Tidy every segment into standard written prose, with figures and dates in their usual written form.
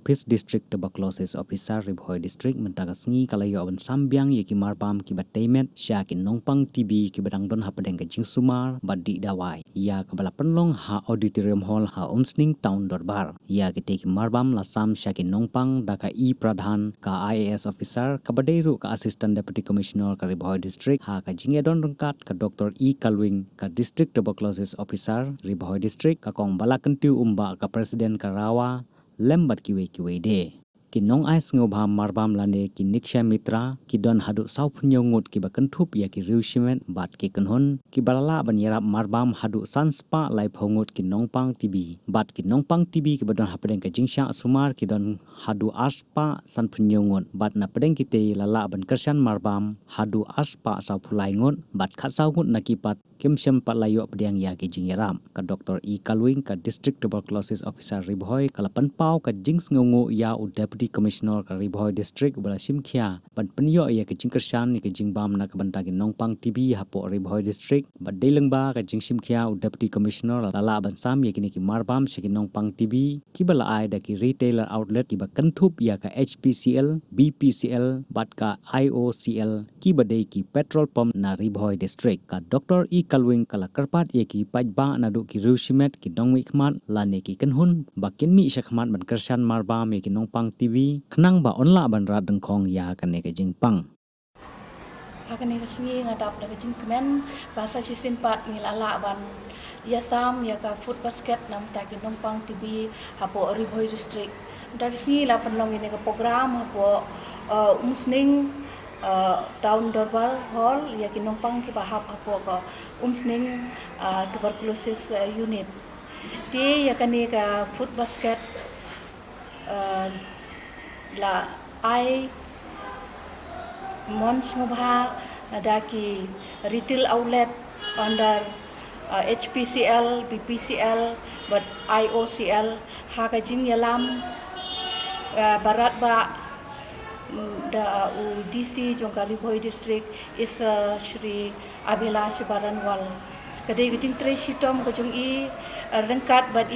Office District Tuberculosis Officer Ribhoi District mentaka sengi kalayo aban sambiang yaki Marbam ki batemet sya ki Nongpang TB ki badang don hapadeng ke jing sumar badi dawai ya kabala penlong ha auditorium hall ha umsning town dorbar ya ki te ki Marbam lasam sya ki Nongpang daka pradhan ka IAS officer kabadeiru ka assistant deputy commissioner ka Ribhoi District ha ka jingedon rengkat ka Dr. Kalwing ka District Tuberculosis Officer Ribhoi District ka kong balakentiu umba ka Presiden ka Rawa lembat kiwe de kinong ais ngobha Marbam lane ki Niksha Mitra ki don haduh sau ngut ki bakenthup ya ki riushimet bat ki kenhon ki balala jingïarap Marbam haduh sanspa lai phongut ki Nongpang TB bat ki Nongpang TB ki badon hapedeng ka jingsha sumar ki don haduh aspa san ngut bat na pedeng ki te lala ban kersan Marbam haduh aspa sau phulai ngut bat khat sau ngut nakipat kim syam pat layo pedang ya ki jingïarap ka Dr. Kalwing ka District Tuberculosis Officer Ribhoi kalapan pau ka jings ngungu ya Deputy Commissioner ka Ribhoi District ubala simkhia pan penyo ya ke jingkersan ni ke jingbam na kabanta ki Nongpang TB hapo Ribhoi District bad delengba ka jing simkhia Deputy Commissioner lala ban sam ya kini ki Marbam sya ki Nongpang TB ki bala ai da ki retailer outlet ki bakenthup ya ka HPCL BPCL bat ka IOCL ki badai ki petrol pump na Ribhoi District ka Dr. Kalwing kala kerpat ya ki pajba na du ki riushimet ki dongwi khmat lane ki kenhun bakin mi syakhmat ban kersan Marbam ya ki Nongpang TV kenang ba onla ban ra dengkhong ya kane ke jingpang hakane kesengi ngadap da jing kemen bahasa sisin pat ngilala ban ya sam ya ka food basket nam ta ki Nongpang TV hapo Ribhoi District da kesengi la penlong ini ke program hapo umsning town dorbar hall ya ki Nongpang ki bahap hapo ka umsning tuberculosis unit ti ya kani ka food basket la ai mons ngobha daki retail outlet under HPCL BPCL but IOCL haga jingyalam barat ba da DC jongka Ribhoi District is Shri Abhilash Baranwal kadai gijing tre sitom gojong rengkat bat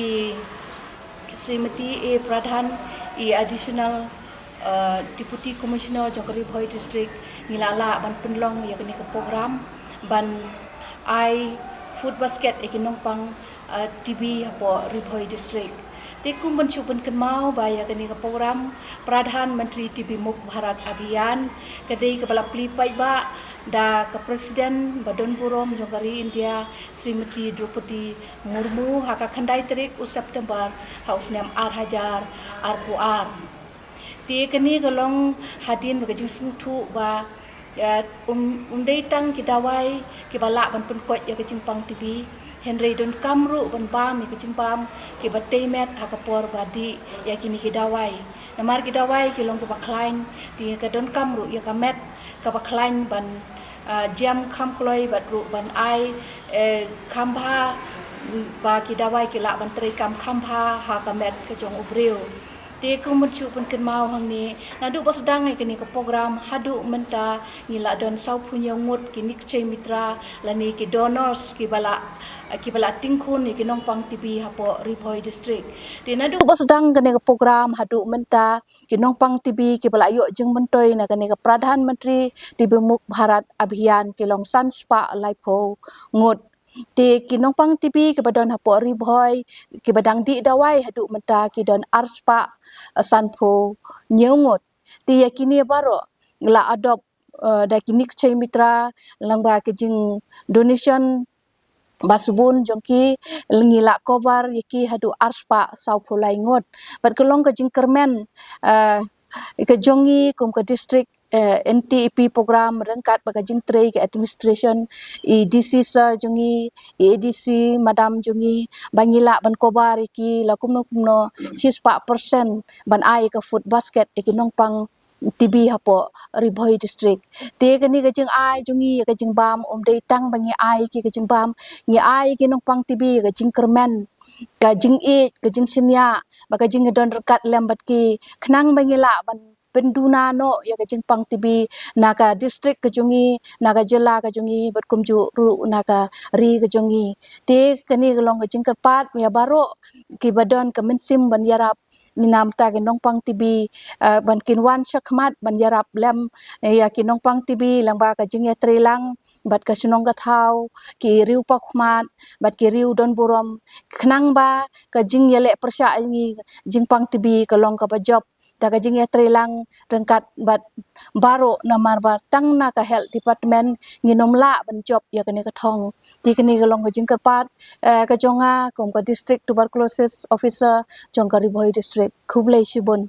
Srimati Pradhan additional Deputy Commissioner jongka Ribhoi District ngilala ban penlong ya kini ke program ban food basket ki Nongpang TB hapo Ribhoi District Tekum bencuban kenmau baya kini ke program Pradhan Menteri TB Muk Bharat Abhiyan kadai kepala pelipai ba da ke Presiden Badon Purom Jogari India Srimati Draupadi Murmu haka khandai tarik September hausnam Hajar Arpuar ti kini golong hadin bagajing sungtu ba umdai tang ki dawai ki balak ban penkot ya ke Jingpang TB Henry don kamru ban bam ki Jingpam ki batemet hakapor badi ya kini ki dawai namar ki dawai ki long ki baklain ti ka don kamru ya kamet ka baklain ban jam kham kloi batru ban ai khambha ba ki dawai ki la ban tri kam khambha ha kamet ke jong ubreu ti ku mencu pun kenmau hang ni nadu pas sedang ni kini ke program haduh menta ngila don sau punya ngut ki Niksha Mitra lani ki donors ki bala tingkun ni ki Nongpang TB hapo Ribhoi District ti nadu pas sedang kini ke program haduh menta ki Nongpang TB ki bala yok jeng mentoi na kini ke Pradhan Menteri TB Muk Bharat Abhiyan ki long sanspa laipo ngut ti ki Nongpang TB ki badon hapo Ribhoi ki badang di dawai haduh menta ki don arspa sanpo nyeungut ti yakini baro la adop da ki Niksha Mitra langba ke jing donation basubun jongki ngila kobar yaki hadu arspa sau phulai ngot bat kelong ke jing kermen ke jongi kum ke district NTEP program rengkat baka jing tre ke administration DC sir jongi ADC madam jongi bangila ban kobar yaki lakumno 6% ban ai ke food basket yaki Nongpang TB hapo Ribhoi District te kani ke jing ai jongi ke jing bam dei tang bangi ai ki ke jing bam ngi ai ki Nongpang TB ke jing kermen ka jing ke jing sinya baka jing don rekat lembat ki khnang bangila ban penduna no ya ke Jingpang TB naga district ke jongi naga jela ke jongi berkumju ru naga ri ke jongi te kani long ke jingkerpat ya baro ki badon ke mensim ban yarap nam ta ke Nongpang TB ban kinwan syakmat ban yarap lem ya ki Nongpang TB lang ba ka jingya trelang bat ka sunong gathau ki riu pakmat bat ki riu don burom khnang ba ka jingya le persya ni jingpang TB ka long ka ba job ta ka jingya trelang rengkat bat baro na marba tang na ka health department nginom la ban job ya kene ka thong ti kene ka long ka jingkarpat ka jonga kom ka district tuberculosis officer jongkari boy district khublei shibun